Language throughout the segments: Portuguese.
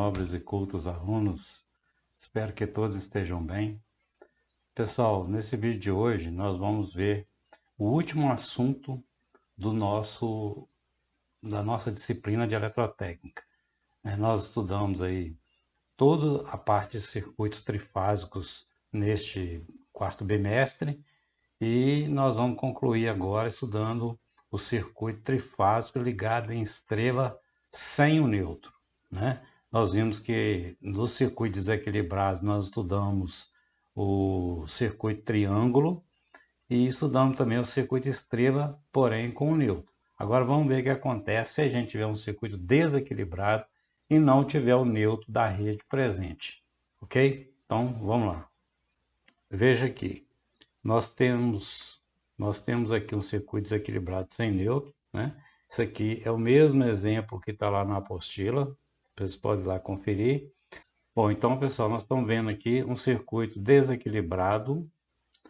nobres e cultos alunos. Espero que todos estejam bem. Pessoal, nesse vídeo de hoje nós vamos ver o último assunto da nossa disciplina de eletrotécnica. Nós estudamos aí toda a parte de circuitos trifásicos neste quarto bimestre e nós vamos concluir agora estudando o circuito trifásico ligado em estrela sem o nêutron, né? Nós vimos que no circuito desequilibrado nós estudamos o circuito triângulo e estudamos também o circuito estrela, porém com o nêutron. Agora vamos ver o que acontece se a gente tiver um circuito desequilibrado e não tiver o nêutron da rede presente, ok? Então vamos lá. Veja aqui, nós temos aqui um circuito desequilibrado sem nêutron, né? Isso aqui é o mesmo exemplo que está lá na apostila, vocês podem ir lá conferir. Bom, então pessoal, nós estamos vendo aqui um circuito desequilibrado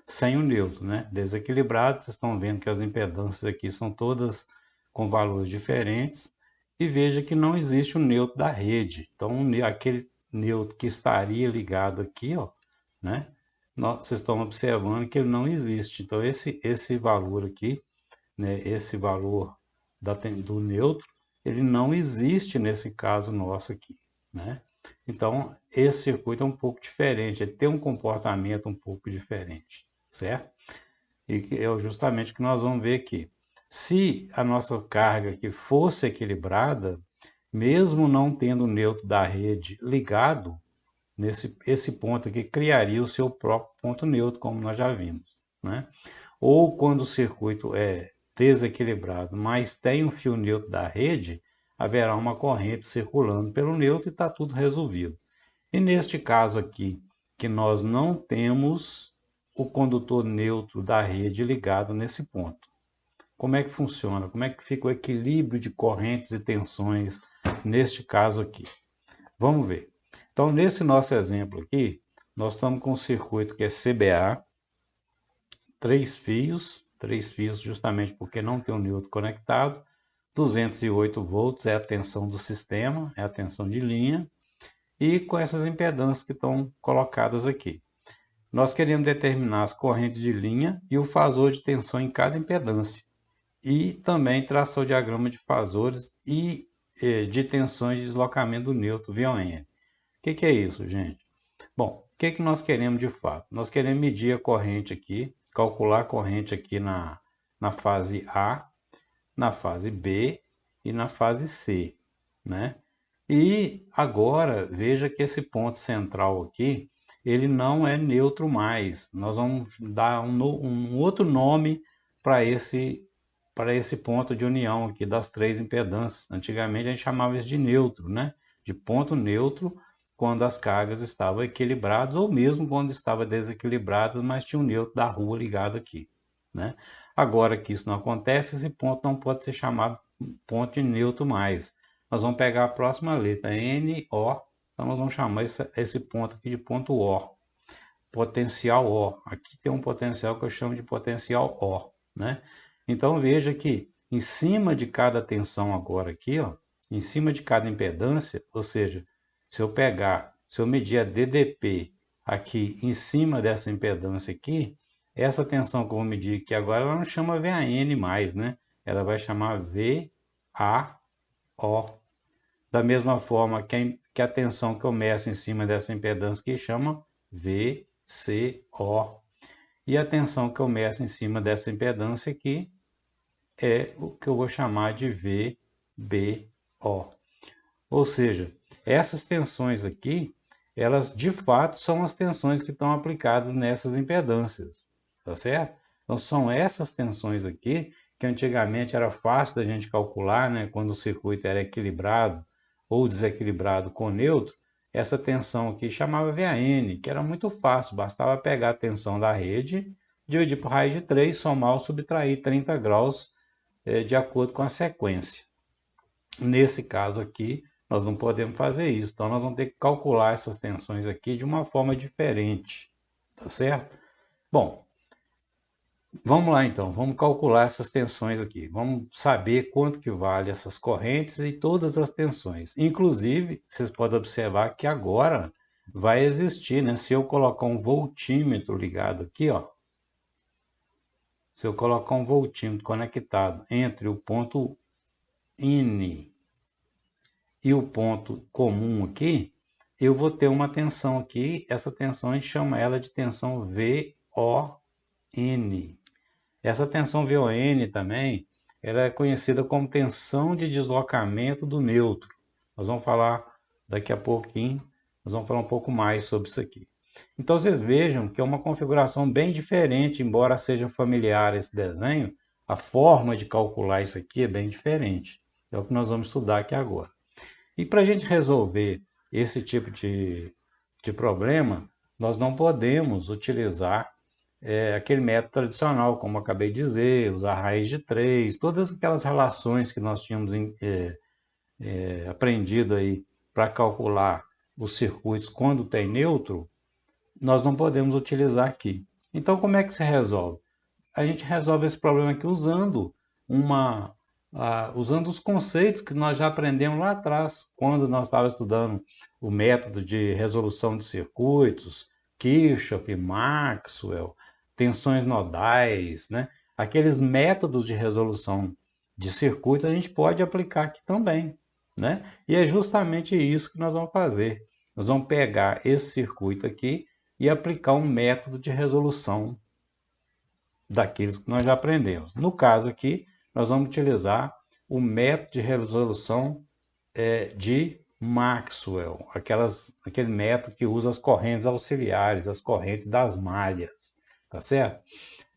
sem o nêutron, né? Desequilibrado, vocês estão vendo que as impedâncias aqui são todas com valores diferentes e veja que não existe o nêutron da rede. Então, aquele nêutron que estaria ligado aqui, ó, né? Vocês estão observando que ele não existe. Então, esse valor aqui, né? Esse valor do nêutron, ele não existe nesse caso nosso aqui, né? Então, esse circuito é um pouco diferente, ele tem um comportamento um pouco diferente, certo? E é justamente o que nós vamos ver aqui. Se a nossa carga aqui fosse equilibrada, mesmo não tendo o nêutron da rede ligado, esse ponto aqui criaria o seu próprio ponto neutro, como nós já vimos, né? Ou quando o circuito é desequilibrado, mas tem um fio neutro da rede, haverá uma corrente circulando pelo neutro e está tudo resolvido. E neste caso aqui, que nós não temos o condutor neutro da rede ligado nesse ponto. Como é que funciona? Como é que fica o equilíbrio de correntes e tensões neste caso aqui? Vamos ver. Então, nesse nosso exemplo aqui, nós estamos com um circuito que é CBA, três fios justamente porque não tem o nêutron conectado, 208 volts é a tensão do sistema, é a tensão de linha, e com essas impedâncias que estão colocadas aqui. Nós queremos determinar as correntes de linha e o fasor de tensão em cada impedância, e também traçar o diagrama de fasores e de tensões de deslocamento do nêutron VON. O que é isso, gente? Bom, o que nós queremos de fato? Nós queremos medir a corrente aqui, calcular a corrente aqui na fase A, na fase B e na fase C, né? E agora, veja que esse ponto central aqui, ele não é neutro mais. Nós vamos dar um outro nome para esse ponto de união aqui das três impedâncias. Antigamente a gente chamava isso de neutro, né? De ponto neutro, quando as cargas estavam equilibradas ou mesmo quando estavam desequilibradas, mas tinha um neutro da rua ligado aqui, né? Agora que isso não acontece, esse ponto não pode ser chamado ponto de neutro mais. Nós vamos pegar a próxima letra, NO, então nós vamos chamar esse ponto aqui de ponto O, potencial O. Aqui tem um potencial que eu chamo de potencial O, né? Então veja que em cima de cada tensão agora aqui, ó, em cima de cada impedância, ou seja, se eu medir a DDP aqui em cima dessa impedância aqui, essa tensão que eu vou medir aqui agora, ela não chama VAN mais, né? Ela vai chamar VAO. Da mesma forma que a tensão que eu meço em cima dessa impedância aqui chama VCO. E a tensão que eu meço em cima dessa impedância aqui é o que eu vou chamar de VBO. Ou seja, essas tensões aqui, elas de fato são as tensões que estão aplicadas nessas impedâncias, tá certo? Então são essas tensões aqui que antigamente era fácil da gente calcular, né? Quando o circuito era equilibrado ou desequilibrado com neutro, essa tensão aqui chamava VAN, que era muito fácil, bastava pegar a tensão da rede, dividir por raiz de 3, somar ou subtrair 30 graus de acordo com a sequência. Nesse caso aqui, nós não podemos fazer isso, então nós vamos ter que calcular essas tensões aqui de uma forma diferente, tá certo? Bom, Vamos lá então, vamos calcular essas tensões aqui. Vamos saber quanto que vale essas correntes e todas as tensões. Inclusive, vocês podem observar que agora vai existir, né? Se eu colocar um voltímetro ligado aqui, ó. Se eu colocar um voltímetro conectado entre o ponto N e o ponto comum aqui, eu vou ter uma tensão aqui. Essa tensão a gente chama ela de tensão VON. Essa tensão VON também, ela é conhecida como tensão de deslocamento do nêutron. Nós vamos falar daqui a pouquinho, nós vamos falar um pouco mais sobre isso aqui. Então vocês vejam que é uma configuração bem diferente, embora seja familiar esse desenho, a forma de calcular isso aqui é bem diferente. É o que nós vamos estudar aqui agora. E para a gente resolver esse tipo de problema, nós não podemos utilizar aquele método tradicional, como eu acabei de dizer, usar raiz de 3, todas aquelas relações que nós tínhamos aprendido aí para calcular os circuitos quando tem nêutron, nós não podemos utilizar aqui. Então, como é que se resolve? A gente resolve esse problema aqui usando os conceitos que nós já aprendemos lá atrás, quando nós estávamos estudando o método de resolução de circuitos, Kirchhoff, Maxwell, tensões nodais, né? Aqueles métodos de resolução de circuitos a gente pode aplicar aqui também, né? E é justamente isso que nós vamos fazer. Nós vamos pegar esse circuito aqui e aplicar um método de resolução daqueles que nós já aprendemos. No caso aqui, nós vamos utilizar o método de resolução de Maxwell, aquele método que usa as correntes auxiliares, as correntes das malhas, tá certo?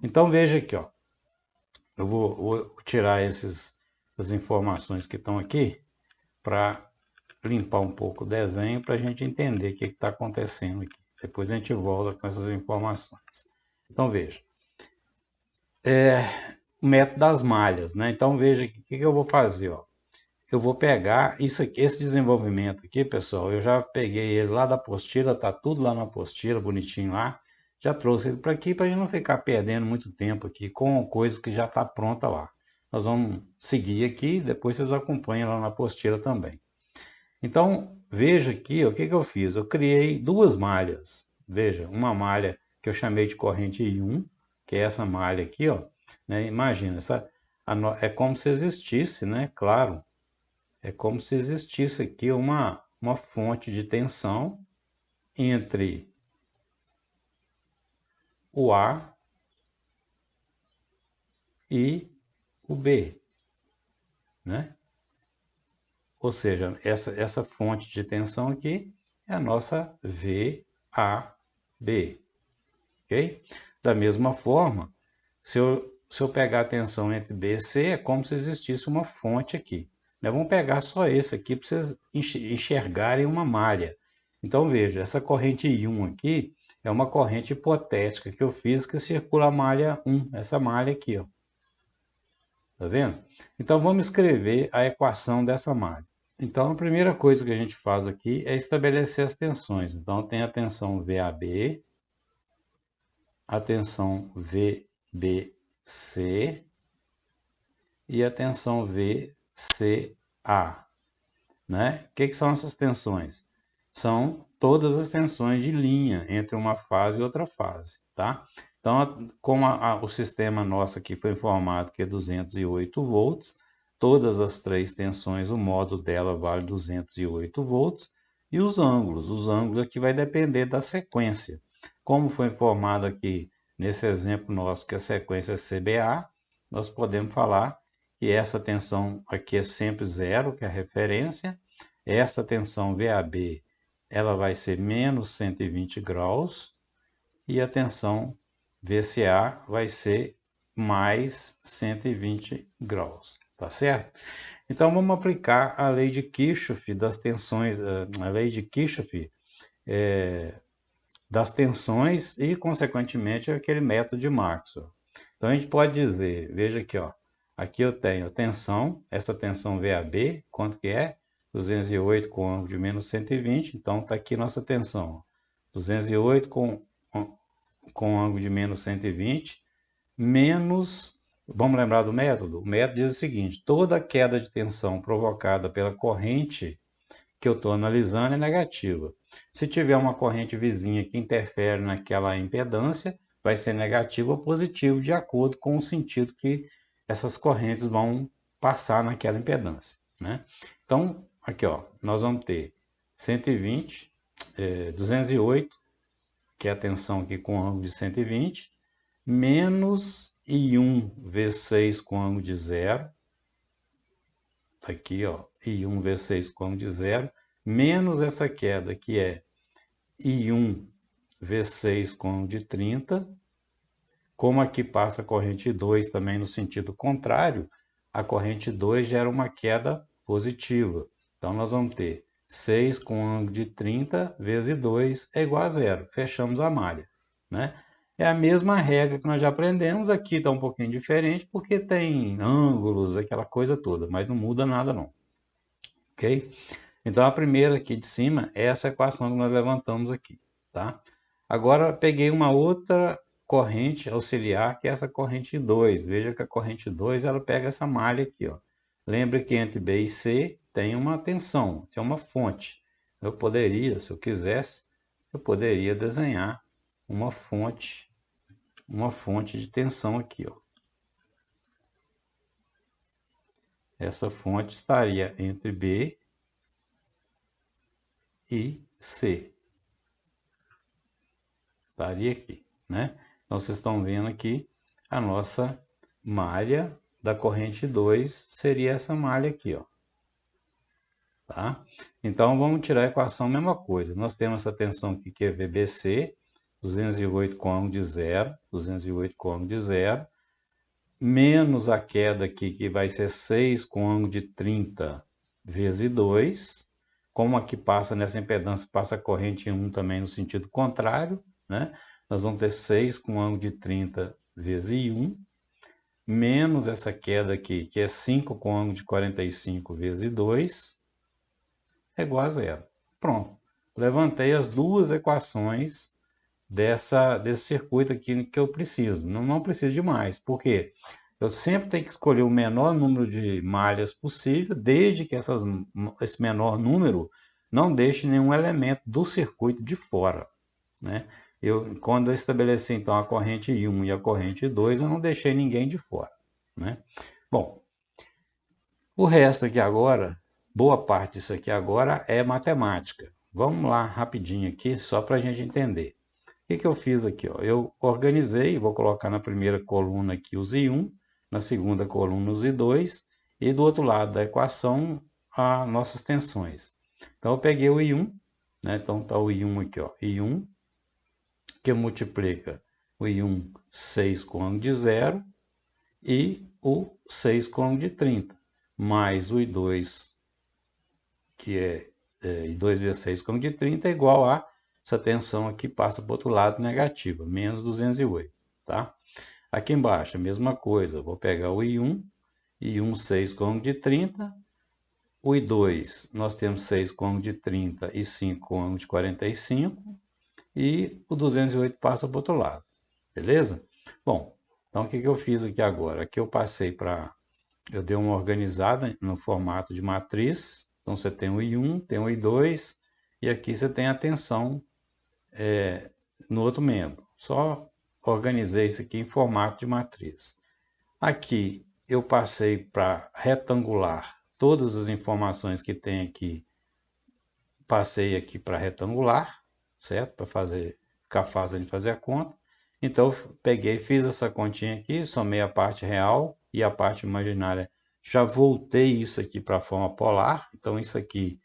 Então veja aqui, ó, eu vou tirar essas informações que estão aqui para limpar um pouco o desenho para a gente entender o que está acontecendo aqui. Depois a gente volta com essas informações. Então veja, o método das malhas, né? Então veja o que eu vou fazer, ó. Eu vou pegar isso aqui, esse desenvolvimento aqui, pessoal, eu já peguei ele lá da apostila, tá tudo lá na apostila, bonitinho lá. Já trouxe ele para aqui para a gente não ficar perdendo muito tempo aqui com coisa que já está pronta lá. Nós vamos seguir aqui, depois vocês acompanham lá na apostila também. Então, veja aqui, ó, o que eu fiz? Eu criei duas malhas. Veja, uma malha que eu chamei de corrente I1, que é essa malha aqui, ó. Né? Imagina, é como se existisse, né? Claro, é como se existisse aqui uma fonte de tensão entre o A e o B, né? Ou seja, essa fonte de tensão aqui é a nossa VAB, ok? Da mesma forma, se eu pegar a tensão entre B e C, é como se existisse uma fonte aqui. Né? Vamos pegar só esse aqui para vocês enxergarem uma malha. Então veja, essa corrente I1 aqui é uma corrente hipotética que eu fiz que circula a malha 1, essa malha aqui, ó. Tá vendo? Então vamos escrever a equação dessa malha. Então a primeira coisa que a gente faz aqui é estabelecer as tensões. Então tem a tensão VAB, a tensão VBC e a tensão VCA. Né? O que são essas tensões? São todas as tensões de linha entre uma fase e outra fase. Tá? Então, como o sistema nosso aqui foi informado que é 208 volts, todas as três tensões, o módulo dela vale 208 volts, e os ângulos aqui vai depender da sequência. Como foi informado aqui nesse exemplo nosso que a sequência é CBA, nós podemos falar que essa tensão aqui é sempre zero, que é a referência. Essa tensão VAB, ela vai ser menos 120 graus. E a tensão VCA vai ser mais 120 graus, tá certo? Então vamos aplicar a lei de Kirchhoff das tensões, a lei de Kirchhoff das tensões e, consequentemente, aquele método de Maxwell. Então a gente pode dizer, veja aqui, ó, aqui eu tenho a tensão, essa tensão VAB, quanto que é? 208 com ângulo de menos 120, então está aqui nossa tensão. 208 com ângulo de menos 120 menos, vamos lembrar do método? O método diz o seguinte: toda queda de tensão provocada pela corrente que eu estou analisando é negativa. Se tiver uma corrente vizinha que interfere naquela impedância, vai ser negativo ou positivo, de acordo com o sentido que essas correntes vão passar naquela impedância, né? Então, aqui ó, nós vamos ter 120, 208, que é a tensão aqui com ângulo de 120, menos I1 V6 com ângulo de zero, tá aqui ó, I1 V6 com ângulo de zero, menos essa queda que é I1 V6 com ângulo de 30, como aqui passa a corrente 2 também no sentido contrário, a corrente 2 gera uma queda positiva. Então, nós vamos ter 6 com ângulo de 30 vezes 2 é igual a zero. Fechamos a malha, né? É a mesma regra que nós já aprendemos. Aqui está um pouquinho diferente porque tem ângulos, aquela coisa toda, mas não muda nada não. Ok? Então, a primeira aqui de cima é essa equação que nós levantamos aqui, tá? Agora, peguei uma outra corrente auxiliar, que é essa corrente 2. Veja que a corrente 2, ela pega essa malha aqui, ó. Lembra que entre B e C tem uma tensão, tem uma fonte. Eu poderia, se eu quisesse, eu poderia desenhar uma fonte de tensão aqui, ó. Essa fonte estaria entre B e C. Estaria aqui, né? Então, vocês estão vendo aqui a nossa malha da corrente 2 seria essa malha aqui, ó. Tá? Então, vamos tirar a equação, mesma coisa. Nós temos essa tensão aqui que é VBC, 208 com ângulo de zero, 208 com ângulo de zero, menos a queda aqui, que vai ser 6 com ângulo de 30 vezes 2. Como aqui passa nessa impedância, passa a corrente 1 também no sentido contrário, né? Nós vamos ter 6 com ângulo de 30 vezes 1, menos essa queda aqui, que é 5 com ângulo de 45 vezes 2, é igual a zero. Pronto. Levantei as duas equações desse circuito aqui que eu preciso. Não preciso de mais. Por quê? Eu sempre tenho que escolher o menor número de malhas possível, desde que esse menor número não deixe nenhum elemento do circuito de fora, né? Quando eu estabeleci então a corrente 1 e a corrente 2, eu não deixei ninguém de fora, né? Bom, o resto aqui agora, boa parte disso aqui agora é matemática. Vamos lá rapidinho aqui, só para a gente entender. O que eu fiz aqui? Ó? Eu organizei, vou colocar na primeira coluna aqui os I1, na segunda coluna os I2, e do outro lado da equação as nossas tensões. Então eu peguei o I1, né? Então está o I1 aqui, ó, I1, que multiplica o I1 6 com ângulo de zero e o 6 com ângulo de 30, mais o I2, que é I2 vezes 6 com ângulo de 30, é igual a essa tensão aqui passa para o outro lado negativa, menos 208, tá? Aqui embaixo, a mesma coisa, vou pegar o I1, I1 6 com ângulo de 30, o I2 nós temos 6 com ângulo de 30 e 5 com ângulo de 45, e o 208 passa para o outro lado, beleza? Bom, então o que eu fiz aqui agora? Aqui eu passei para, eu dei uma organizada no formato de matriz, então você tem o I1, tem o I2, e aqui você tem a tensão no outro membro. Só organizei isso aqui em formato de matriz. Aqui eu passei para retangular todas as informações que tem aqui, passei aqui para retangular, certo? Para ficar fácil de fazer a conta. Então eu peguei, fiz essa continha aqui, somei a parte real e a parte imaginária. Já voltei isso aqui para a forma polar. Então isso aqui,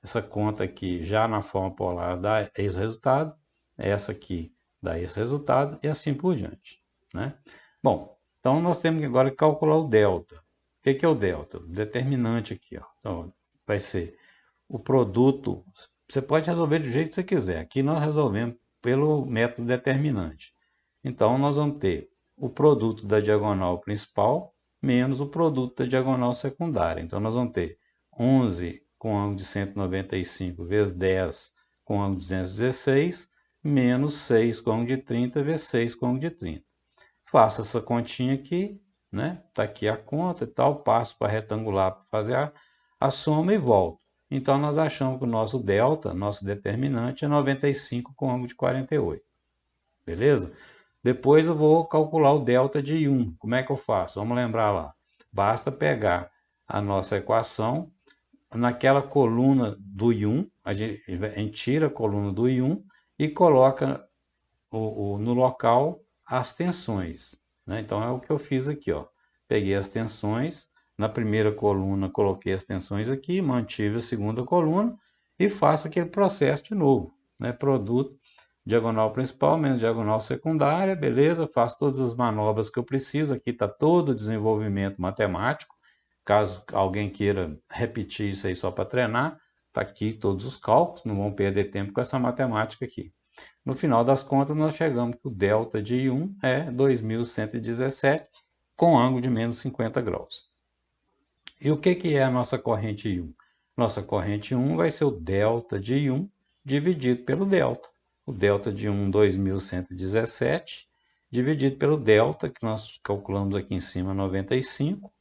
essa conta aqui já na forma polar dá esse resultado, essa aqui dá esse resultado e assim por diante, né? Bom, então nós temos agora que calcular o delta. O que é o delta? O determinante aqui, ó. Então vai ser o produto. Você pode resolver do jeito que você quiser. Aqui nós resolvemos pelo método determinante. Então nós vamos ter o produto da diagonal principal menos o produto da diagonal secundária. Então nós vamos ter 11 com ângulo de 195 vezes 10 com ângulo de 216, menos 6 com ângulo de 30 vezes 6 com ângulo de 30. faço essa continha aqui, né? Tá aqui a conta e tal, passo para retangular para fazer a soma e volto. Então, nós achamos que o nosso delta, nosso determinante, é 95 com ângulo de 48. Beleza? Depois eu vou calcular o delta de I1. Como é que eu faço? Vamos lembrar lá. Basta pegar a nossa equação, naquela coluna do I1, a gente tira a coluna do I1 e coloca no local as tensões, né? Então é o que eu fiz aqui, ó. Peguei as tensões, na primeira coluna coloquei as tensões aqui, mantive a segunda coluna e faço aquele processo de novo, né? Produto, diagonal principal menos diagonal secundária, beleza? Faço todas as manobras que eu preciso, aqui está todo o desenvolvimento matemático, caso alguém queira repetir isso aí só para treinar, está aqui todos os cálculos, não vão perder tempo com essa matemática aqui. No final das contas, nós chegamos que o delta de I1 é 2117 com ângulo de menos 50 graus. E o que é a nossa corrente I1? Nossa corrente I1 vai ser o delta de I1 dividido pelo delta. O delta de I1, 2117, dividido pelo delta, que nós calculamos aqui em cima, 95.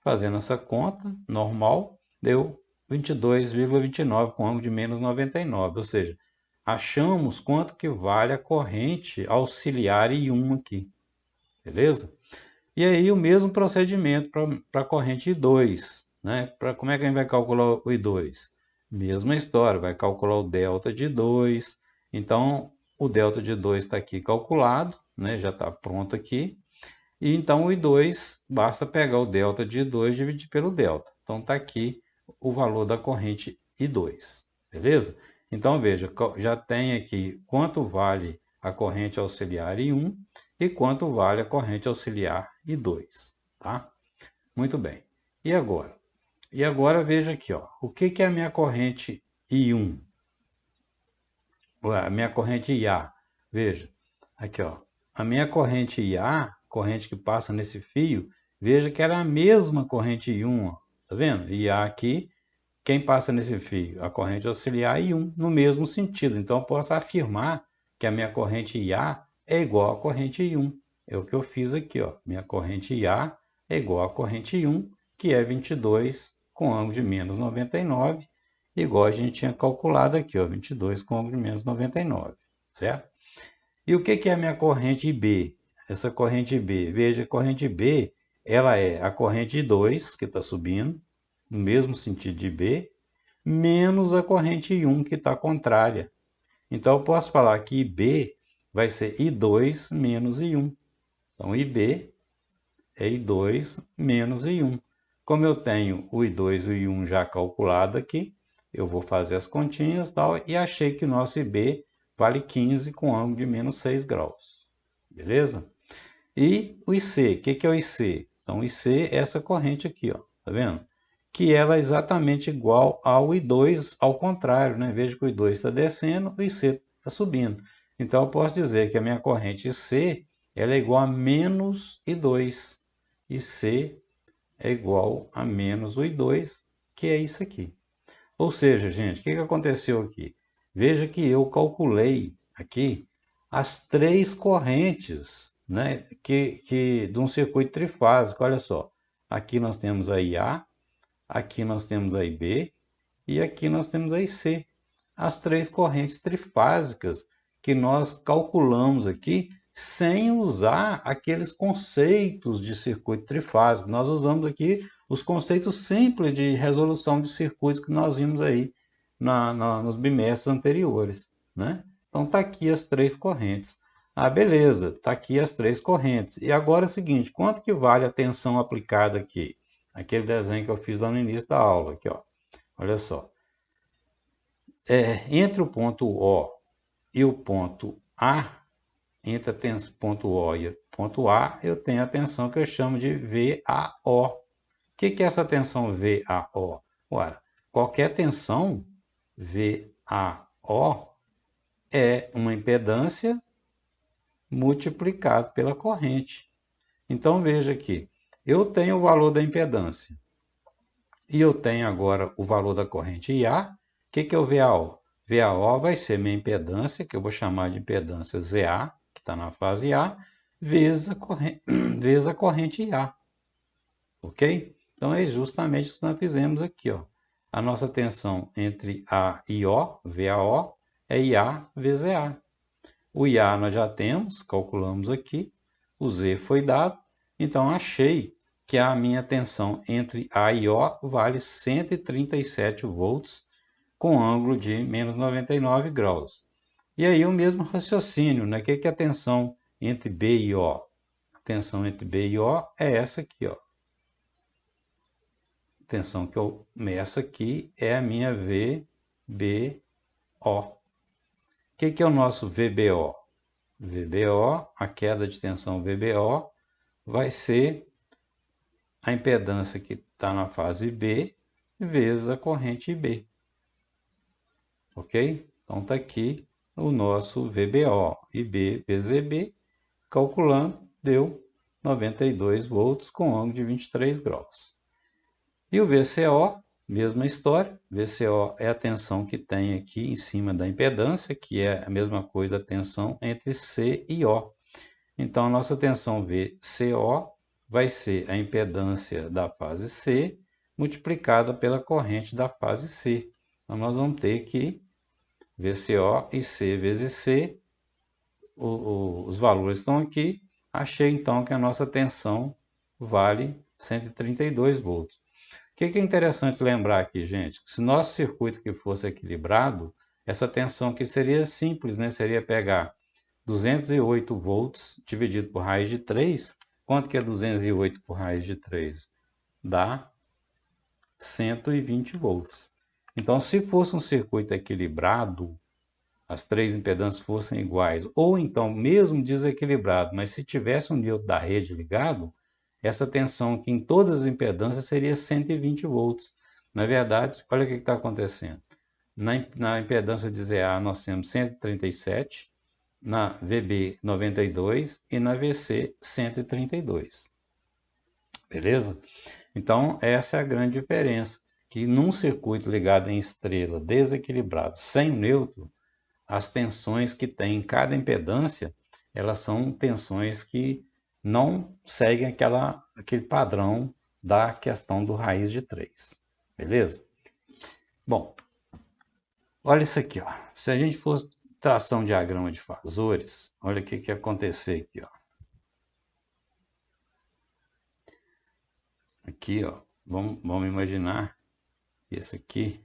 Fazendo essa conta normal, deu 22,29 com ângulo de menos 99. Ou seja, achamos quanto que vale a corrente auxiliar I1 aqui. Beleza? E aí o mesmo procedimento para a corrente I2. Né? Como é que a gente vai calcular o I2? Mesma história, vai calcular o delta de 2. Então, o delta de 2 está aqui calculado, né? Já está pronto aqui. E então o I2, basta pegar o delta de I2 e dividir pelo delta. Então está aqui o valor da corrente I2, beleza? Então veja, já tem aqui quanto vale a corrente auxiliar I1 e quanto vale a corrente auxiliar I2, tá? Muito bem. E agora? E agora veja aqui, ó, o que é a minha corrente I1? A minha corrente IA. Veja, aqui, ó, a minha corrente IA, corrente que passa nesse fio, veja que era a mesma corrente I1, ó, tá vendo? IA aqui, quem passa nesse fio? A corrente auxiliar I1, no mesmo sentido. Então, eu posso afirmar que a minha corrente IA é igual à corrente I1. É o que eu fiz aqui, ó. Minha corrente IA é igual à corrente I1, que é 22 com ângulo de menos 99, igual a gente tinha calculado aqui, ó, 22 com ângulo de menos 99, certo? E o que é a minha corrente IB? Essa corrente IB, veja, a corrente IB, ela é a corrente I2, que está subindo, no mesmo sentido de IB, menos a corrente I1, que está contrária. Então, eu posso falar que IB vai ser I2 menos I1. Então, IB é I2 menos I1. Como eu tenho o I2 e o I1 já calculado aqui, eu vou fazer as continhas e tal, e achei que o nosso IB vale 15 com ângulo de menos 6 graus. Beleza? E o IC, o que é o IC? Então, o IC é essa corrente aqui, ó, tá vendo? Que ela é exatamente igual ao I2, ao contrário, né? Veja que o I2 está descendo, o IC está subindo. Então, eu posso dizer que a minha corrente IC ela é igual a menos I2. E C é igual a menos o I2, que é isso aqui. Ou seja, gente, o que aconteceu aqui? Veja que eu calculei aqui as três correntes, né, de um circuito trifásico. Olha só, aqui nós temos a IA, aqui nós temos a IB e aqui nós temos a IC. As três correntes trifásicas que nós calculamos aqui sem usar aqueles conceitos de circuito trifásico. Nós usamos aqui os conceitos simples de resolução de circuitos que nós vimos aí nos bimestres anteriores, né? Então tá aqui as três correntes. Ah, beleza, tá aqui as três correntes. E agora é o seguinte, quanto que vale a tensão aplicada aqui? Aquele desenho que eu fiz lá no início da aula, aqui, ó. Olha só. Entre o ponto O e o ponto A, entre o ponto O e o ponto A, eu tenho a tensão que eu chamo de VAO. O que é essa tensão VAO? Ora, qualquer tensão VAO é uma impedância multiplicado pela corrente. Então veja aqui, eu tenho o valor da impedância e eu tenho agora o valor da corrente IA. O que é o VAO? VAO vai ser minha impedância, que eu vou chamar de impedância ZA, que está na fase A, vezes vezes a corrente IA, ok? Então é justamente o que nós fizemos aqui, ó. A nossa tensão entre A e O, VAO, é IA vezes EA. O IA nós já temos, calculamos aqui, o Z foi dado, então achei que a minha tensão entre A e O vale 137 volts com ângulo de menos 99 graus. E aí o mesmo raciocínio, né? O que é a tensão entre B e O? A tensão entre B e O é essa aqui, ó. A tensão que eu meço aqui é a minha VBO. O que é o nosso VBO? VBO, a queda de tensão VBO, vai ser a impedância que está na fase B vezes a corrente IB. Ok? Então está aqui o nosso VBO. IB vezes EB, calculando, deu 92 volts com ângulo de 23 graus. E o VCO, mesma história. VCO é a tensão que tem aqui em cima da impedância, que é a mesma coisa da tensão entre C e O. Então, a nossa tensão VCO vai ser a impedância da fase C multiplicada pela corrente da fase C. Então, nós vamos ter que VCO e C vezes C, os valores estão aqui. Achei então que a nossa tensão vale 132 volts. O que é interessante lembrar aqui, gente? Se nosso circuito que fosse equilibrado, essa tensão aqui seria simples, né? Seria pegar 208 volts dividido por raiz de 3. Quanto que é 208 por raiz de 3? Dá 120 volts. Então, se fosse um circuito equilibrado, as três impedâncias fossem iguais, ou então mesmo desequilibrado, mas se tivesse um neutro da rede ligado, essa tensão aqui em todas as impedâncias seria 120 volts. Na verdade, olha o que está acontecendo. Na impedância de ZA nós temos 137, na VB 92 e na VC 132. Beleza? Então, essa é a grande diferença, que num circuito ligado em estrela desequilibrado, sem neutro, as tensões que tem em cada impedância, elas são tensões que não seguem aquele padrão da questão do raiz de 3. Beleza? Bom, olha isso aqui, ó. Se a gente fosse traçar um diagrama de fasores, olha o que ia acontecer aqui, ó. Aqui, ó, vamos imaginar que esse aqui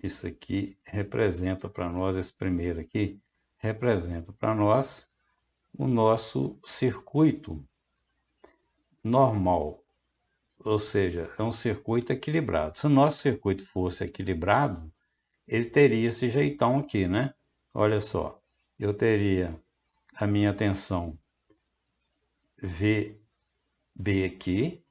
isso aqui representa para nós, esse primeiro aqui, representa para nós o nosso circuito normal, ou seja, é um circuito equilibrado. Se o nosso circuito fosse equilibrado, ele teria esse jeitão aqui, né? Olha só, eu teria a minha tensão VB aqui,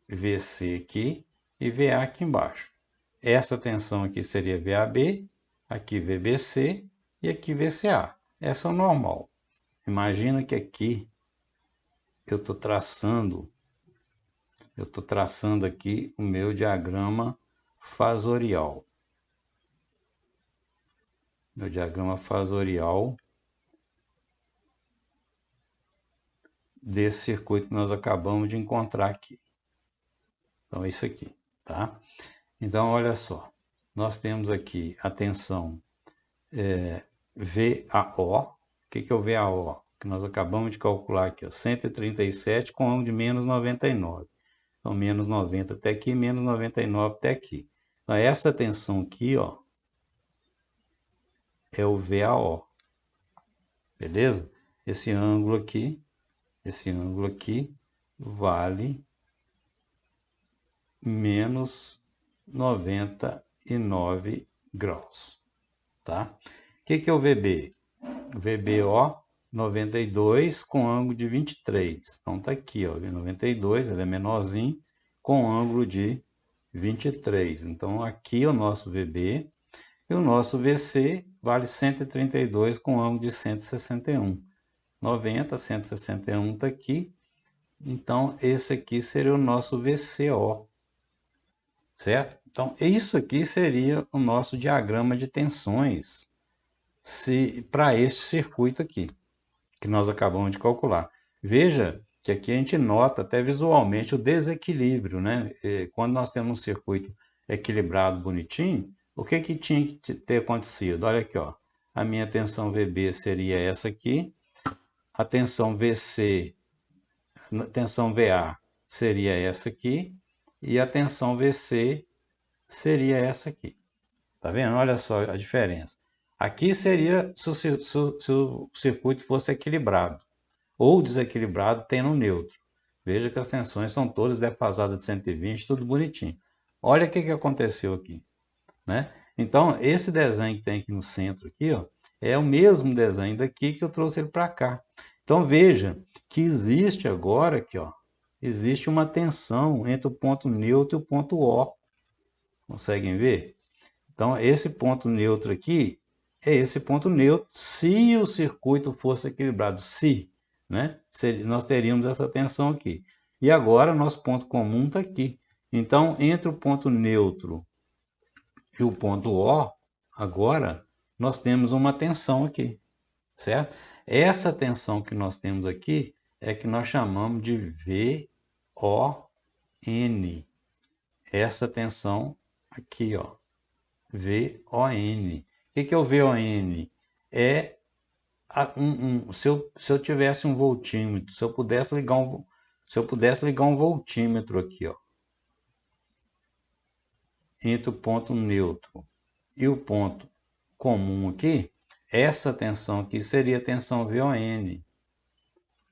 VC aqui e VA aqui embaixo. Essa tensão aqui seria VAB, aqui VBC e aqui VCA. Essa é o normal. Imagina que aqui eu estou traçando aqui o meu diagrama fasorial. Meu diagrama fasorial desse circuito que nós acabamos de encontrar aqui. Então, é isso aqui, tá? Então, olha só. Nós temos aqui a tensão VAO. O que é o VAO? Que nós acabamos de calcular aqui, ó, 137 com ângulo de menos 99. Então, menos 90 até aqui, menos 99 até aqui. Então, essa tensão aqui, ó, é o VAO. Beleza? Esse ângulo aqui vale menos 99 graus. Tá? O que é o VB? O VBO 92 com ângulo de 23. Então tá aqui, ó, 92, ele é menorzinho, com ângulo de 23. Então aqui é o nosso VB e o nosso VC vale 132 com ângulo de 161. 90, 161 está aqui. Então esse aqui seria o nosso VCO. Certo? Então isso aqui seria o nosso diagrama de tensões para este circuito aqui, que nós acabamos de calcular. Veja que aqui a gente nota até visualmente o desequilíbrio, né? Quando nós temos um circuito equilibrado, bonitinho, o que que tinha que ter acontecido? Olha aqui, ó. A minha tensão VB seria essa aqui, a tensão VC, a tensão VA seria essa aqui, e a tensão VC seria essa aqui. Tá vendo? Olha só a diferença. Aqui seria se o circuito fosse equilibrado ou desequilibrado tendo um neutro. Veja que as tensões são todas defasadas de 120, tudo bonitinho. Olha o que aconteceu aqui, né? Então, esse desenho que tem aqui no centro aqui, ó, é o mesmo desenho daqui que eu trouxe ele para cá. Então, veja que existe agora aqui, ó, existe uma tensão entre o ponto neutro e o ponto O. Conseguem ver? Então, esse ponto neutro aqui é esse ponto neutro se o circuito fosse equilibrado. Se, né? Nós teríamos essa tensão aqui. E agora, nosso ponto comum está aqui. Então, entre o ponto neutro e o ponto O, agora, nós temos uma tensão aqui, certo? Essa tensão que nós temos aqui é que nós chamamos de VON. Essa tensão aqui, ó. VON. O que é o VON? É se eu tivesse um voltímetro, se eu pudesse ligar um voltímetro aqui, ó, entre o ponto neutro e o ponto comum aqui, essa tensão aqui seria a tensão VON.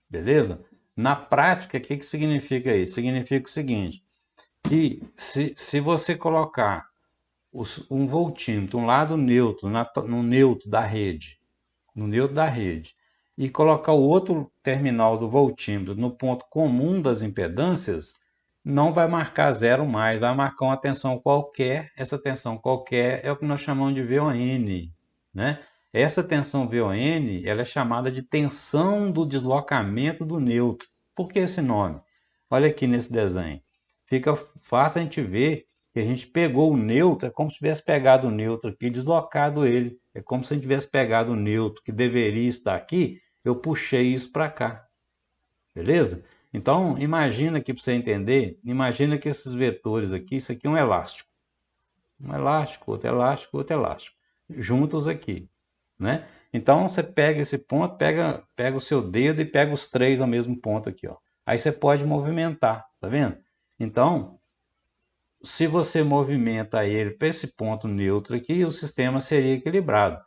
Beleza? Na prática, o que significa isso? Significa o seguinte, que se você colocar um voltímetro, um lado neutro, no neutro da rede, e colocar o outro terminal do voltímetro no ponto comum das impedâncias, não vai marcar zero mais, vai marcar uma tensão qualquer. Essa tensão qualquer é o que nós chamamos de VON, né? Essa tensão VON, ela é chamada de tensão do deslocamento do neutro. Por que esse nome? Olha aqui nesse desenho. Fica fácil a gente ver que a gente pegou o neutro, é como se tivesse pegado o neutro aqui e deslocado ele. É como se a gente tivesse pegado o neutro que deveria estar aqui, eu puxei isso para cá. Beleza? Então, imagina aqui para você entender, imagina que esses vetores aqui, isso aqui é um elástico. Um elástico, outro elástico, outro elástico. Juntos aqui, né? Então, você pega esse ponto, pega o seu dedo e pega os três ao mesmo ponto aqui, ó. Aí você pode movimentar, tá vendo? Então, se você movimenta ele para esse ponto neutro aqui, o sistema seria equilibrado.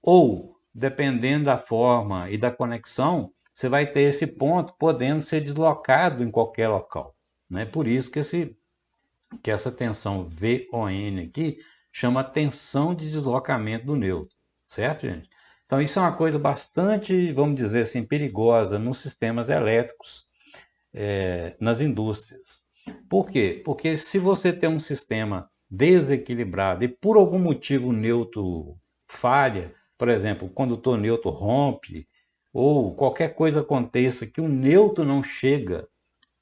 Ou, dependendo da forma e da conexão, você vai ter esse ponto podendo ser deslocado em qualquer local. Né? Por isso que essa tensão VON aqui chama tensão de deslocamento do neutro. Certo, gente? Então, isso é uma coisa bastante, vamos dizer assim, perigosa nos sistemas elétricos, nas indústrias. Por quê? Porque se você tem um sistema desequilibrado e por algum motivo o neutro falha, por exemplo, o condutor neutro rompe, ou qualquer coisa aconteça que o neutro não chega,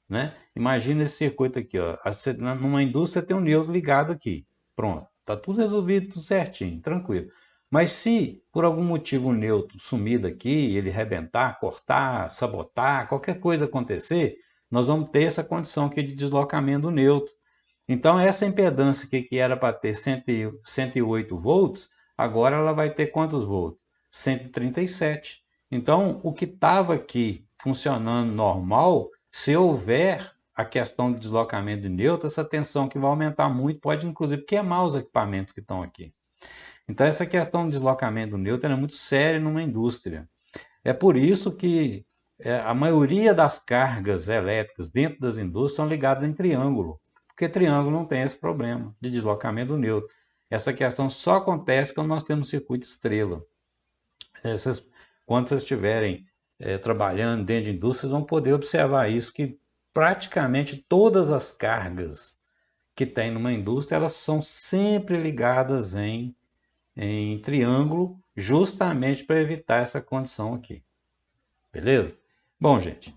né? Imagina esse circuito aqui, ó. Numa indústria tem um neutro ligado aqui. Pronto, está tudo resolvido, tudo certinho, tranquilo. Mas se por algum motivo o neutro sumir daqui, ele rebentar, cortar, sabotar, qualquer coisa acontecer, nós vamos ter essa condição aqui de deslocamento do neutro. Então essa impedância que era para ter 108 volts, agora ela vai ter quantos volts? 137. Então o que estava aqui funcionando normal, se houver a questão de deslocamento de neutro, essa tensão que vai aumentar muito, pode inclusive queimar os equipamentos que estão aqui. Então essa questão de deslocamento do neutro é muito séria numa indústria. É por isso que a maioria das cargas elétricas dentro das indústrias são ligadas em triângulo, porque triângulo não tem esse problema de deslocamento do neutro. Essa questão só acontece quando nós temos circuito estrela. Quando vocês estiverem trabalhando dentro de indústrias, vão poder observar isso, que praticamente todas as cargas que tem numa indústria, elas são sempre ligadas em triângulo, justamente para evitar essa condição aqui. Beleza? Bom, gente.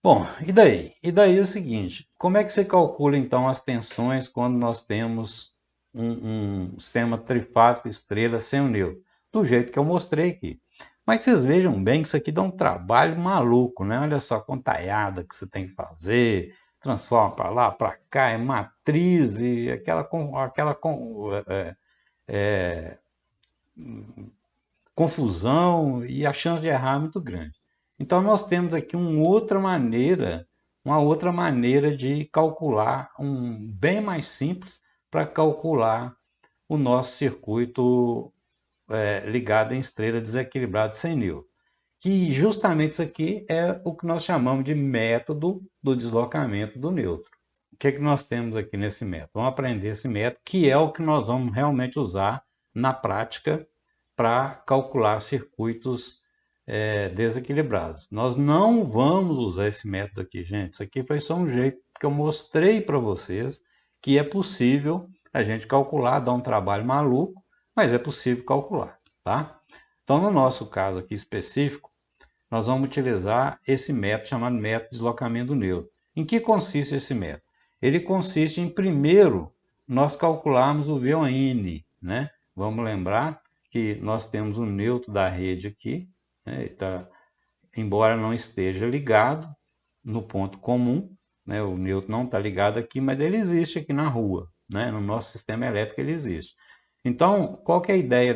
Bom, e daí? E daí é o seguinte, como é que você calcula então as tensões quando nós temos um sistema trifásico estrela sem o neutro? do jeito que eu mostrei aqui. Mas vocês vejam bem que isso aqui dá um trabalho maluco, né? Olha só a contaiada que você tem que fazer, transforma para lá, para cá, é matriz e é, confusão e a chance de errar é muito grande. Então nós temos aqui uma outra maneira de calcular, bem mais simples para calcular o nosso circuito ligado em estrela desequilibrada sem nêutron. Que justamente isso aqui é o que nós chamamos de método do deslocamento do nêutron. O que é que nós temos aqui nesse método? Vamos aprender esse método, que é o que nós vamos realmente usar na prática para calcular circuitos desequilibrados. Nós não vamos usar esse método aqui, gente. Isso aqui foi só um jeito que eu mostrei para vocês que é possível a gente calcular, dá um trabalho maluco, mas é possível calcular, tá? Então, no nosso caso aqui específico, nós vamos utilizar esse método chamado método de deslocamento neutro. Em que consiste esse método? Ele consiste em, primeiro, nós calcularmos o VON, né? Vamos lembrar que nós temos o neutro da rede aqui, né? Embora não esteja ligado no ponto comum, né? O neutro não está ligado aqui, mas ele existe aqui na rua, né? No nosso sistema elétrico ele existe. Então, qual que é a ideia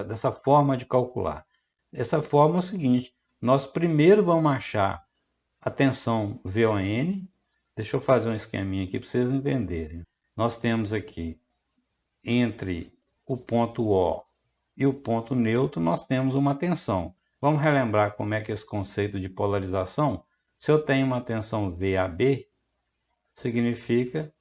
dessa forma de calcular? Essa forma é o seguinte: nós primeiro vamos achar a tensão VON. Deixa eu fazer um esqueminha aqui para vocês entenderem. Nós temos aqui, entre o ponto O e o ponto neutro, nós temos uma tensão. Vamos relembrar como é que é esse conceito de polarização? Se eu tenho uma tensão VAB, significa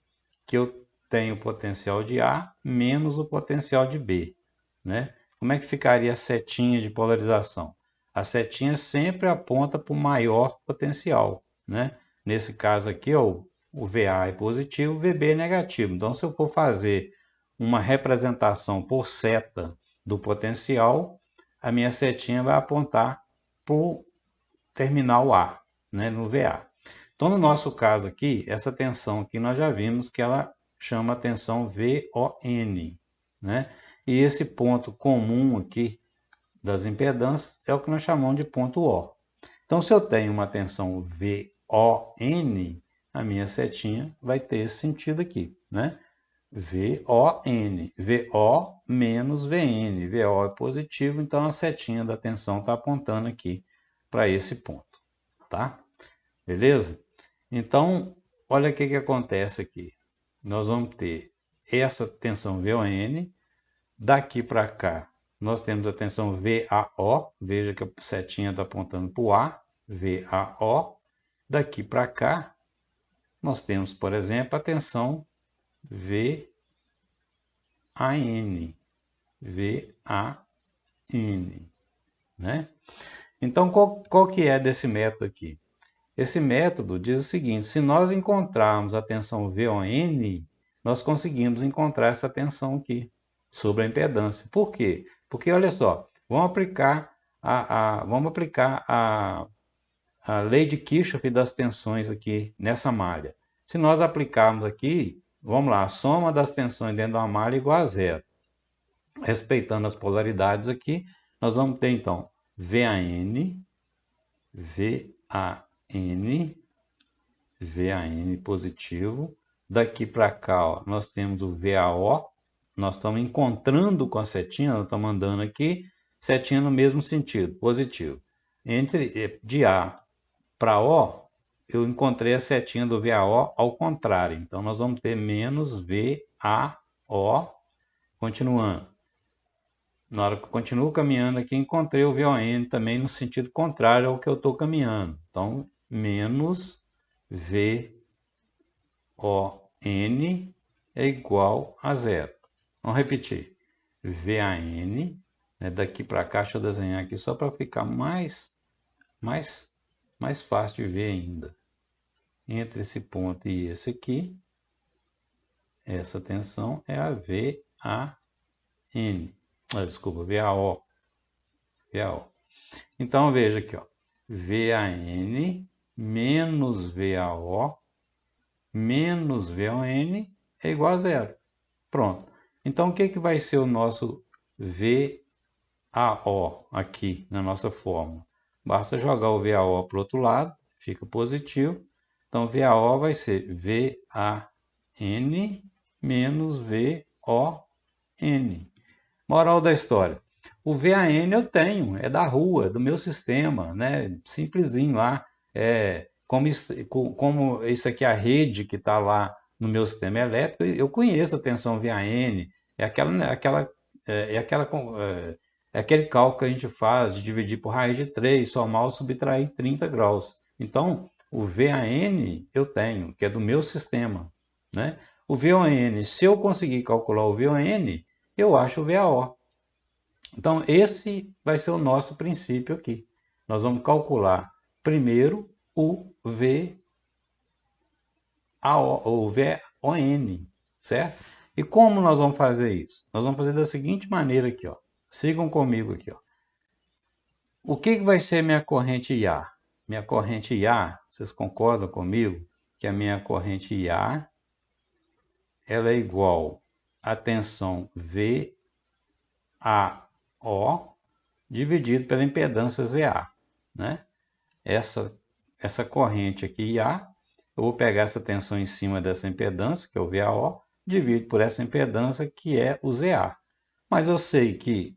que eu tenho o potencial de A menos o potencial de B, né? Como é que ficaria a setinha de polarização? A setinha sempre aponta para o maior potencial, né? Nesse caso aqui, ó, o VA é positivo, o VB é negativo. Então, se eu for fazer uma representação por seta do potencial, a minha setinha vai apontar para o terminal A, né, no VA. Então, no nosso caso aqui, essa tensão aqui nós já vimos que ela chama a tensão VON, né? E esse ponto comum aqui das impedâncias é o que nós chamamos de ponto O. Então, se eu tenho uma tensão VON, a minha setinha vai ter esse sentido aqui, né? VON, VO menos VN. VO é positivo, então a setinha da tensão está apontando aqui para esse ponto, tá? Beleza? Então, olha o que acontece aqui. Nós vamos ter essa tensão VON. Daqui para cá, nós temos a tensão VAO. Veja que a setinha está apontando para o A. VAO. Daqui para cá, nós temos, por exemplo, a tensão VAN. VAN. Né? Então, qual que é desse método aqui? Esse método diz o seguinte: se nós encontrarmos a tensão VON, nós conseguimos encontrar essa tensão aqui sobre a impedância. Por quê? Porque, olha só, vamos aplicar a lei de Kirchhoff das tensões aqui nessa malha. Se nós aplicarmos aqui, vamos lá, a soma das tensões dentro de uma malha é igual a zero. Respeitando as polaridades aqui, nós vamos ter então VAN positivo. Daqui para cá, ó, nós temos o VAO. Nós estamos encontrando com a setinha, nós estamos andando aqui, setinha no mesmo sentido, positivo. De A para O, eu encontrei a setinha do VAO ao contrário. Então, nós vamos ter menos VAO, continuando. Na hora que eu continuo caminhando aqui, encontrei o VON também no sentido contrário ao que eu estou caminhando. Então, menos VON é igual a zero. Vamos repetir. VAN, né, daqui para cá, deixa eu desenhar aqui só para ficar mais fácil de ver ainda. Entre esse ponto e esse aqui, essa tensão é a VAN. Desculpa, VAO. Então, veja aqui, ó. VAN menos VAO menos VON é igual a zero. Pronto. Então, o que que vai ser o nosso VAO aqui na nossa fórmula? Basta jogar o VAO para o outro lado, fica positivo. Então, VAO vai ser VAN menos VON. Moral da história. O VAN eu tenho, é da rua, do meu sistema, né? Simplesinho lá. Como isso aqui é a rede que está lá no meu sistema elétrico, eu conheço a tensão VAN, é aquele cálculo que a gente faz de dividir por raiz de 3, somar ou subtrair 30 graus. Então, o VAN eu tenho, que é do meu sistema, né? O VON, se eu conseguir calcular o VON, eu acho o VAO. Então, esse vai ser o nosso princípio aqui. Nós vamos calcular primeiro o VON, certo? E como nós vamos fazer isso? Nós vamos fazer da seguinte maneira aqui, ó. Sigam comigo aqui, ó. O que vai ser minha corrente IA? Minha corrente IA, vocês concordam comigo que a minha corrente IA ela é igual à tensão VAO dividido pela impedância ZA, né? Essa corrente aqui IA, eu vou pegar essa tensão em cima dessa impedância, que é o VAO, divido por essa impedância, que é o ZA. Mas eu sei que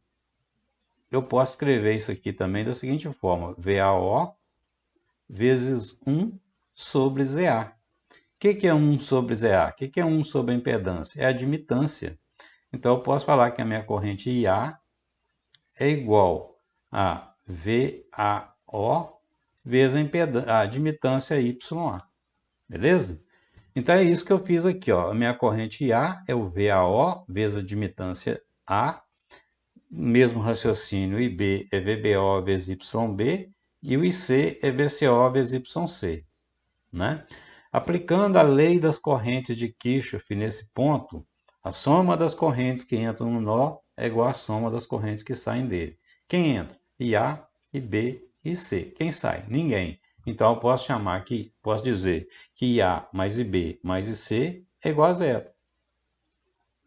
eu posso escrever isso aqui também da seguinte forma: VAO vezes 1 sobre ZA. O que é 1 sobre ZA? O que é 1 sobre a impedância? É a admitância. Então, eu posso falar que a minha corrente IA é igual a VAO vezes a admitância YA. Beleza? Então, é isso que eu fiz aqui. Ó. A minha corrente IA é o VAO vezes a admitância A. Mesmo raciocínio, IB é VBO vezes YB. E o IC é VCO vezes YC. Né? Aplicando a lei das correntes de Kirchhoff nesse ponto, a soma das correntes que entram no nó é igual à soma das correntes que saem dele. Quem entra? IA, IB e C. Quem sai? Ninguém. Então eu posso dizer que IA mais IB mais IC é igual a zero.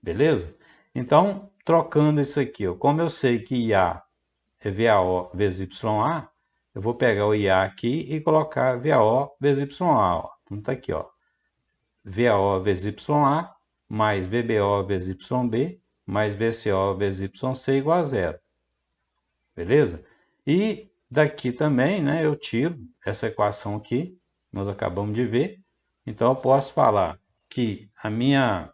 Beleza? Então, trocando isso aqui, ó, como eu sei que IA é VAO vezes YA, eu vou pegar o IA aqui e colocar VAO vezes YA. Ó. Então tá aqui, ó. VAO vezes YA mais VBO vezes YB mais VCO vezes YC igual a zero. Beleza? E daqui também, né, eu tiro essa equação aqui, nós acabamos de ver. Então eu posso falar que a minha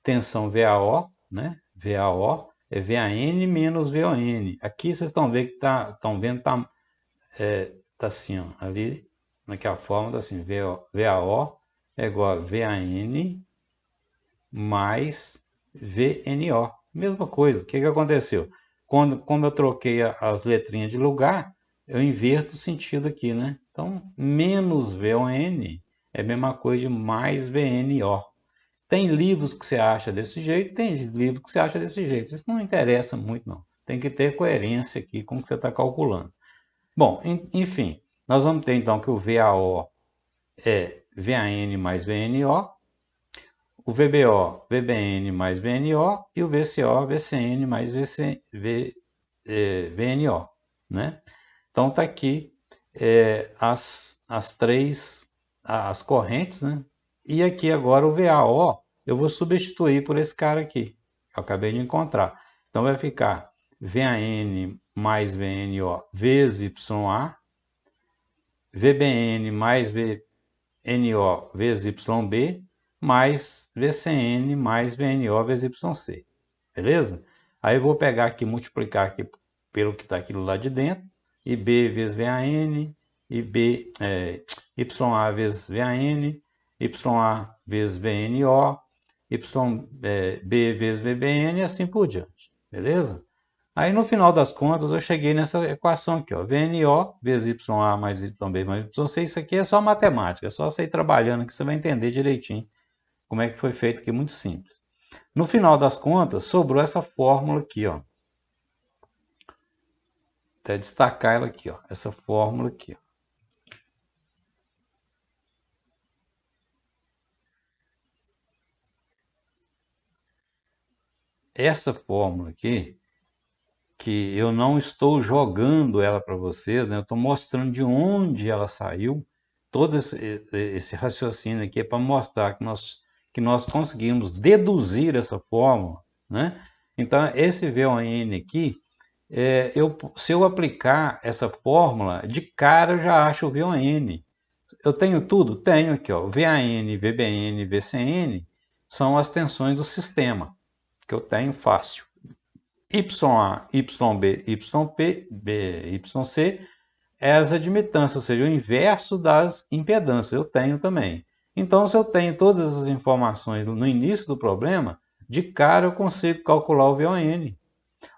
tensão VAO, né? VAO é VAN menos VON. Aqui vocês estão vendo que tá assim, ó, ali naquela forma, tá assim, VAO é igual a VAN mais VNO. Mesma coisa. O que aconteceu? Como eu troquei as letrinhas de lugar, eu inverto o sentido aqui, né? Então, menos VON é a mesma coisa de mais VNO. Tem livros que você acha desse jeito, tem livros que você acha desse jeito. Isso não interessa muito, não. Tem que ter coerência aqui com o que você está calculando. Bom, enfim, nós vamos ter então que o VAO é VAN mais VNO, o VBO, VBN mais VNO e o VCO, VCN mais VNO, né? Então está aqui as correntes, né? E aqui agora o VAO eu vou substituir por esse cara aqui, que eu acabei de encontrar. Então vai ficar VAN mais VNO vezes YA, VBN mais VNO vezes YB, mais VCN mais VNO vezes YC. Beleza? Aí eu vou pegar aqui, multiplicar aqui pelo que está aqui do lado de dentro, IB vezes VAN, YA vezes VAN, YA vezes VNO, YB vezes VBN e assim por diante. Beleza? Aí no final das contas eu cheguei nessa equação aqui, ó, VNO vezes YA mais YB mais YC, isso aqui é só matemática, é só você ir trabalhando que você vai entender direitinho como é que foi feito aqui, muito simples. No final das contas, sobrou essa fórmula aqui, ó. Até destacar ela aqui, ó, essa fórmula aqui, ó. essa fórmula aqui, que eu não estou jogando ela para vocês, né? Eu estou mostrando de onde ela saiu. Todo esse raciocínio aqui é para mostrar que nós conseguimos deduzir essa fórmula, né? Então, esse VON aqui, se eu aplicar essa fórmula, de cara eu já acho o VON. Eu tenho tudo? Tenho aqui, ó. VAN, VBN, VCN são as tensões do sistema, que eu tenho fácil. YA, YB, YP, YC é as admitâncias, ou seja, o inverso das impedâncias, eu tenho também. Então, se eu tenho todas as informações no início do problema, de cara eu consigo calcular o VON.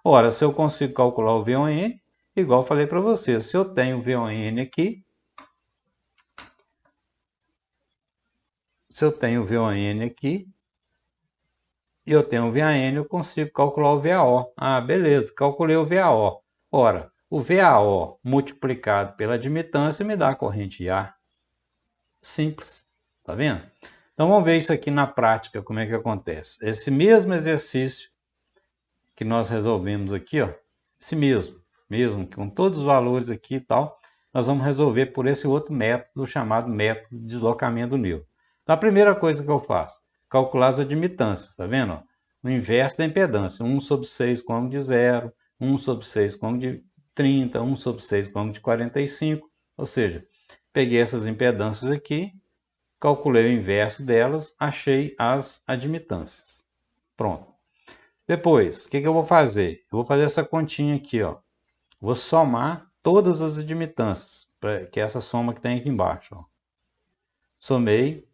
Ora, se eu consigo calcular o VON, igual eu falei para vocês, se eu tenho o VON aqui, se eu tenho o VON aqui, e eu tenho o VAN, eu consigo calcular o VAO. Ah, beleza, calculei o VAO. Ora, o VAO multiplicado pela admitância me dá a corrente A. Simples, tá vendo? Então vamos ver isso aqui na prática, como é que acontece. Esse mesmo exercício que nós resolvemos aqui, ó, esse mesmo, com todos os valores aqui e tal, nós vamos resolver por esse outro método chamado método de deslocamento do nêutron. Então a primeira coisa que eu faço, calcular as admitâncias, tá vendo? O inverso da impedância, 1 sobre 6 com ângulo de 0, 1 sobre 6 com ângulo de 30, 1 sobre 6 com ângulo de 45, ou seja, peguei essas impedâncias aqui, calculei o inverso delas, achei as admitâncias. Pronto. Depois, o que eu vou fazer? Eu vou fazer essa continha aqui, ó. Vou somar todas as admitâncias, que é essa soma que tem aqui embaixo, ó. Somei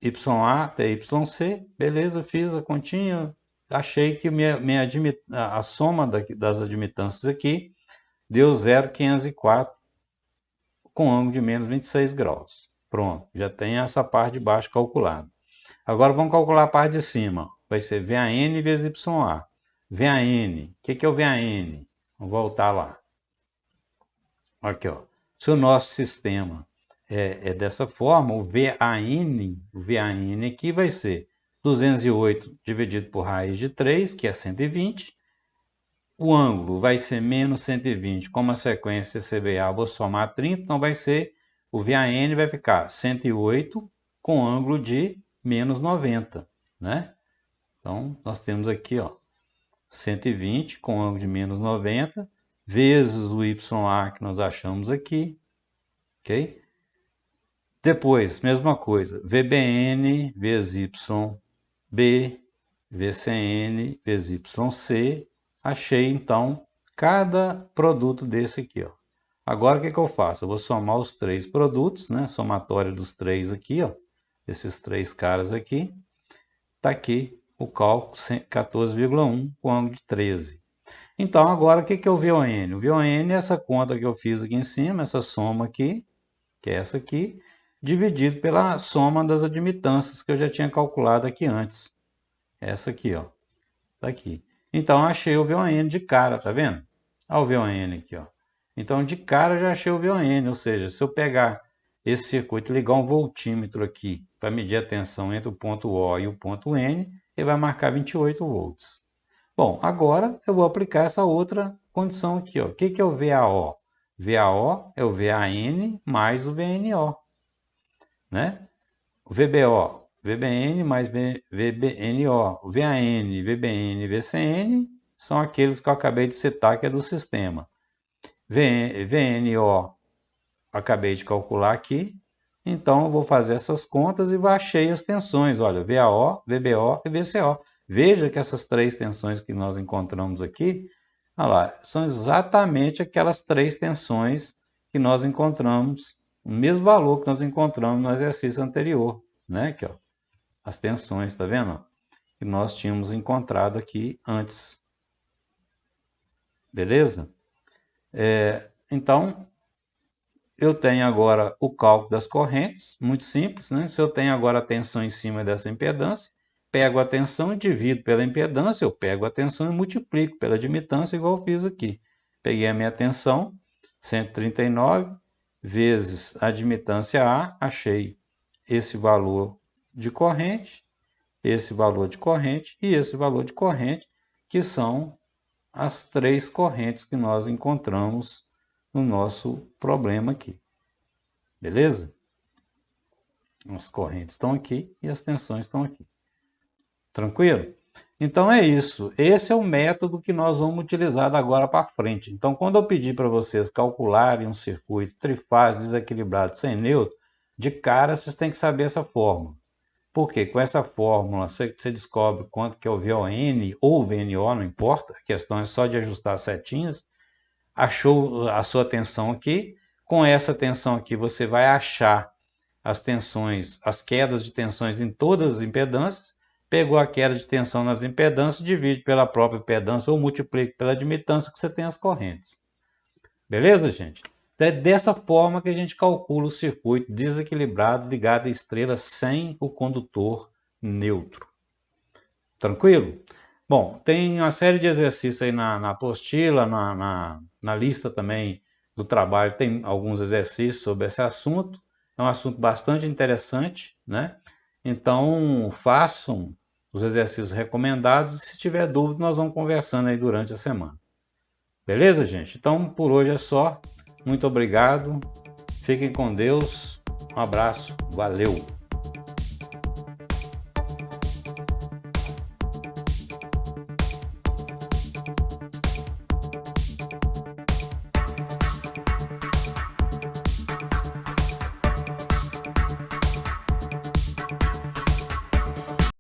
YA até YC, beleza, fiz a continha, achei que a soma das admitâncias aqui deu 0,504 com ângulo de menos 26 graus. Pronto, já tem essa parte de baixo calculada. Agora vamos calcular a parte de cima. Vai ser VAN vezes YA. VAN, o que é o VAN? Vamos voltar lá. Aqui, ó. Se o nosso sistema é dessa forma, o VAN aqui vai ser 208 dividido por raiz de 3, que é 120. O ângulo vai ser menos 120, como a sequência CBA, vou somar 30, então vai ser, o VAN vai ficar 108 com ângulo de menos 90, né? Então, nós temos aqui, ó, 120 com ângulo de menos 90, vezes o YA que nós achamos aqui, ok? Depois, mesma coisa, VBN vezes YB, VCN vezes YC, achei então cada produto desse aqui, ó. Agora o que eu faço? Eu vou somar os três produtos, né? Somatória dos três aqui, ó. Esses três caras aqui. Tá aqui o cálculo 14,1 com ângulo de 13. Então agora o que é o VON? O VON é essa conta que eu fiz aqui em cima, essa soma aqui, que é essa aqui, dividido pela soma das admitâncias que eu já tinha calculado aqui antes. Essa aqui, ó. Tá aqui. Então achei o VON de cara, tá vendo? Olha o VON aqui, ó. Então de cara já achei o VON, ou seja, se eu pegar esse circuito e ligar um voltímetro aqui para medir a tensão entre o ponto O e o ponto N, ele vai marcar 28 volts. Bom, agora eu vou aplicar essa outra condição aqui, ó. O que é o VAO? VAO é o VAN mais o VNO, né? O VBO, VBN mais VBNO. O VAN, VBN e VCN são aqueles que eu acabei de citar, que é do sistema. VNO, acabei de calcular aqui. Então, eu vou fazer essas contas e baixei as tensões. Olha, VAO, VBO e VCO. Veja que essas três tensões que nós encontramos aqui, olha lá, são exatamente aquelas três tensões que nós encontramos, o mesmo valor que nós encontramos no exercício anterior, né? Aqui, ó, as tensões, tá vendo? Que nós tínhamos encontrado aqui antes. Beleza? Então, eu tenho agora o cálculo das correntes, muito simples, né? Se eu tenho agora a tensão em cima dessa impedância, pego a tensão e divido pela impedância, eu pego a tensão e multiplico pela admitância, igual eu fiz aqui. Peguei a minha tensão, 139, vezes a admitância A, achei esse valor de corrente, esse valor de corrente e esse valor de corrente, que são as 3 correntes que nós encontramos no nosso problema aqui. Beleza? As correntes estão aqui e as tensões estão aqui. Tranquilo? Então é isso. Esse é o método que nós vamos utilizar agora para frente. Então, quando eu pedir para vocês calcularem um circuito trifásico desequilibrado sem neutro, de cara vocês têm que saber essa fórmula. Por quê? Com essa fórmula você descobre quanto que é o VON ou VNO, não importa. A questão é só de ajustar as setinhas. Achou a sua tensão aqui. Com essa tensão aqui você vai achar as tensões, as quedas de tensões em todas as impedâncias. Pegou a queda de tensão nas impedâncias, divide pela própria impedância ou multiplica pela admitância que você tem as correntes. Beleza, gente? É dessa forma que a gente calcula o circuito desequilibrado ligado a estrela sem o condutor neutro. Tranquilo? Bom, tem uma série de exercícios aí na apostila, na lista também do trabalho, tem alguns exercícios sobre esse assunto. É um assunto bastante interessante, né? Então, façam os exercícios recomendados e se tiver dúvida, nós vamos conversando aí durante a semana. Beleza, gente? Então, por hoje é só. Muito obrigado. Fiquem com Deus. Um abraço. Valeu!